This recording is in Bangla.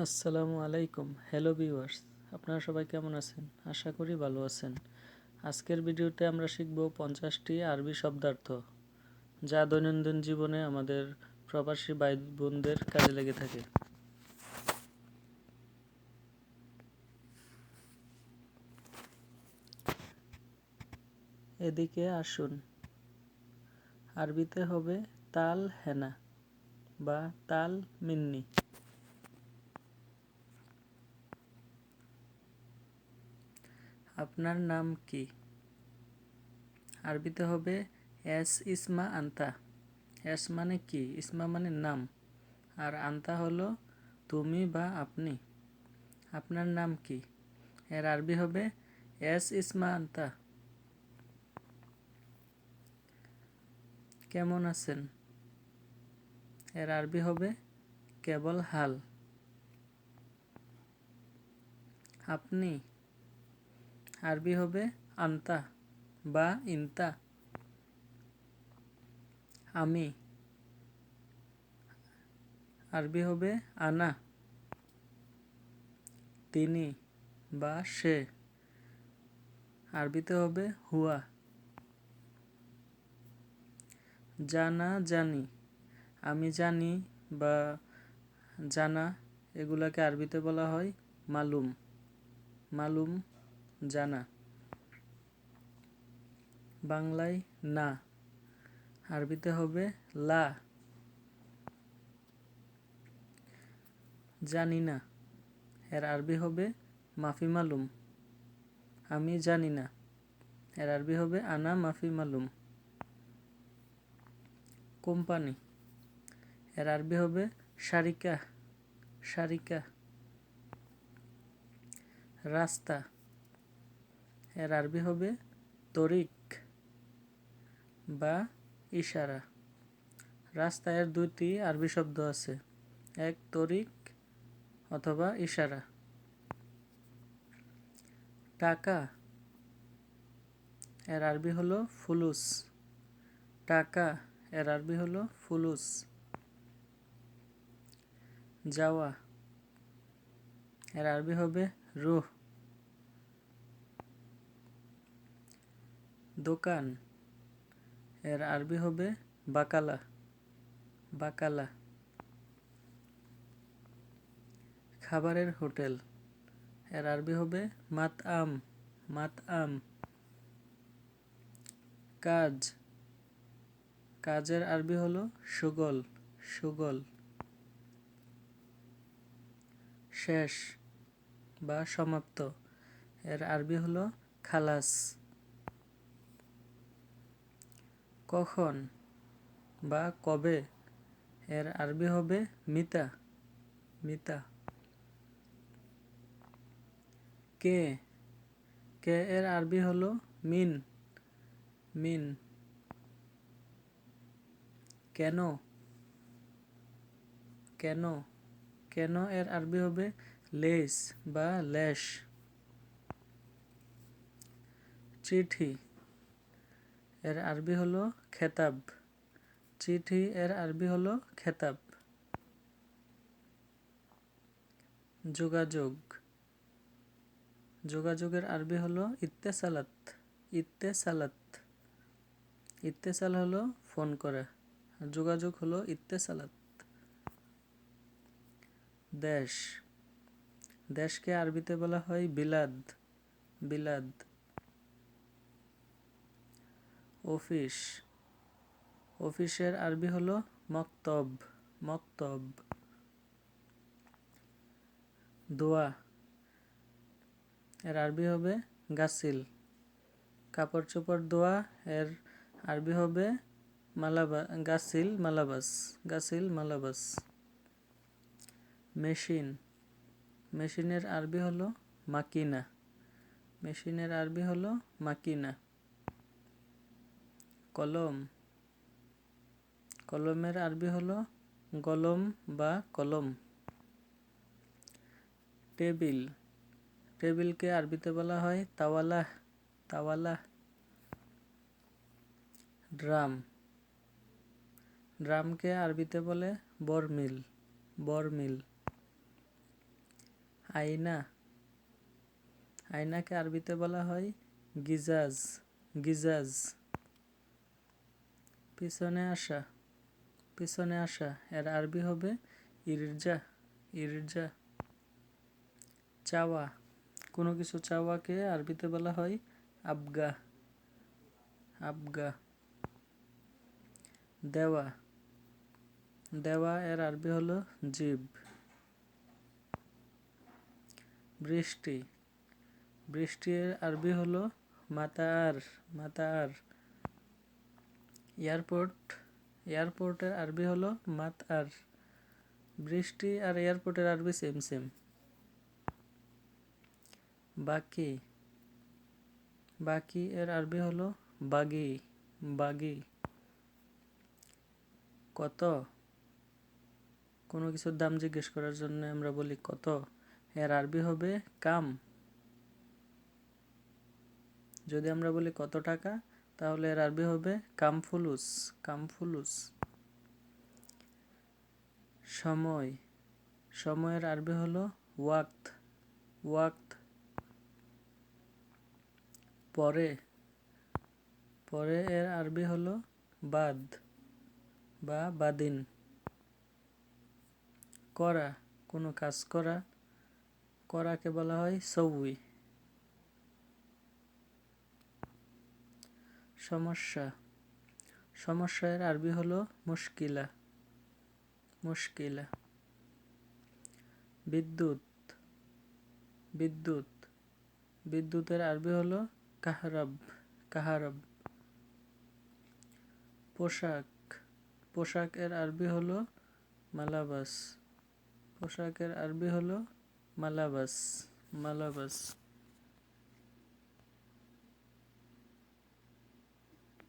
আসসালামু আলাইকুম। হ্যালো ভিউয়ার্স, আপনারা সবাই কেমন আছেন? আশা করি ভালো আছেন। আজকের ভিডিওতে আমরা শিখব 50টি আরবি শব্দার্থ, যা দৈনন্দিন জীবনে আমাদের প্রবাসী ভাই বোনদের কাজে লেগে থাকে। এদিকে আসুন। আরবিতে হবে তাল হেনা বা তাল মিন্নি। আপনার নাম কি? আরবিতে হবে এস ইসমা আন্তা। এস মানে কি, ইসমা মানে নাম, আর আন্তা হলো তুমি বা আপনি। আপনার নাম কি? এর আরবি হবে এস ইসমা আন্তা। কেমন আছেন? এর আরবি হবে কেবল হাল। আপনি? আরবি হবে আন্তা বা ইনতা। আমি? আরবি হবে আনা। তিনি বা সে? আরবিতে হবে হুয়া। জানা জানি, আমি জানি বা জানা, এগুলাকে আরবিতে বলা হয় মালুম। মালুম, জানা। বাংলায় না, আরবিতে হবে লা। জানি না, এর আরবি হবে মাফি মালুম। আমি জানি না, এর আরবি হবে আনা মাফি মালুম। কোম্পানি? এর আরবি হবে শারিকা। শারিকা। রাস্তা? এর আরবি হবে তরিক বা ইশারা। রাস্তা এর দুইটি আরবি শব্দ আছে, এক তরিক অথবা ইশারা। টাকা? এর আরবি হলো ফুলুস। টাকা এর আরবি হলো ফুলুস। যাওয়া? এর আরবি হবে রুহ। দোকান? এর আরবি হবে বাকালা। বাকালা। খাবারের হোটেল? এর আরবি হবে মাতআম। মাতআম। কাজ? কাজের আরবি হলো শুগল। শুগল। শেষ বা সমাপ্ত? এর আরবি হলো খালাস। কখন বা কবে? এর আরবি হবে মিতা। মিতা। কে? কে এর আরবি হলো মিন। মিন। কেন? কেন? কেন এর আরবি হবে লেস বা লেশ। চিঠি? এর আরবি হলো খেতাব। চিঠি এর আরবি হলো খেতাব। যোগাযোগ? যোগাযোগের আরবি হলো ইত্তেসালাত। ইত্তেসালাত। ইত্তেসাল হলো ফোন করা, আর যোগাযোগ হলো ইত্তেসালাত। দেশ? দেশকে আরবিতে বলা হয় বিলাদ। বিলাদ। অফিস? অফিসের আরবি হলো মক্তব। মক্তব। দোয়া? এর আরবি হবে গাসিল। কাপড় চোপড় ধোয়া এর আরবি হবে মালাবা গাসিল মালাবাস। গাসিল মালাবাস। মেশিন? মেশিনের আরবি হলো মাকিনা। মেশিনের আরবি হলো মাকিনা। কলম? কলমের আরবি হলো গলম বা কলম। টেবিল? টেবিলকে আরবিতে বলা হয় তাওয়ালাহ। তাওয়ালাহ। ড্রাম? ড্রামকে আরবিতে বলে বরমিল। বরমিল। আয়না, আয়নাকে আরবিতে বলা হয় গিজাজ, গিজাজ। পিছনে আসা, পিছনে আসা এর আরবি হবে ইরজা, ইরজা। চাওয়া, কোনো কিছু চাওয়াকে আরবিতে বলা হয় আবগা, আবগা। দেওয়া, দেওয়া এর আরবি হলো জিব। বৃষ্টি, বৃষ্টি এর আরবি হলো মাতার, মাতার। এয়ারপোর্ট, এয়ারপোর্টের আরবি হলো মাতআর। বৃষ্টি আর এয়ারপোর্টের আরবি সেম সেম। বাকি, বাকি এর আরবি হলো বাগি, বাগি। কত, কোনো কিছুর দাম জিজ্ঞেস করার জন্য আমরা বলি কত, এর আরবি হবে কাম। যদি আমরা বলি কত টাকা, তাহলে এর আরবি হবে কাম ফুলুস, কাম ফুলুস। সময়, সময়ের আরবি হলো ওয়াক্ত, ওয়াক্ত। পরে, পরে এর আরবি হলো বাদ বা বাদিন। করা, কোনো কাজ করা, করাকে বলা হয় সউই। সমস্যা, সমস্যা এর আরবি হলো মুশকিলা, মুশকিলা। বিদ্যুৎ, বিদ্যুৎ, বিদ্যুতের আরবি হলো কাহরাব, কাহারাব। পোশাক, পোশাক এর আরবি হলো মালাবাস, পোশাকের আরবি হলো মালাবাস, মালাবাস।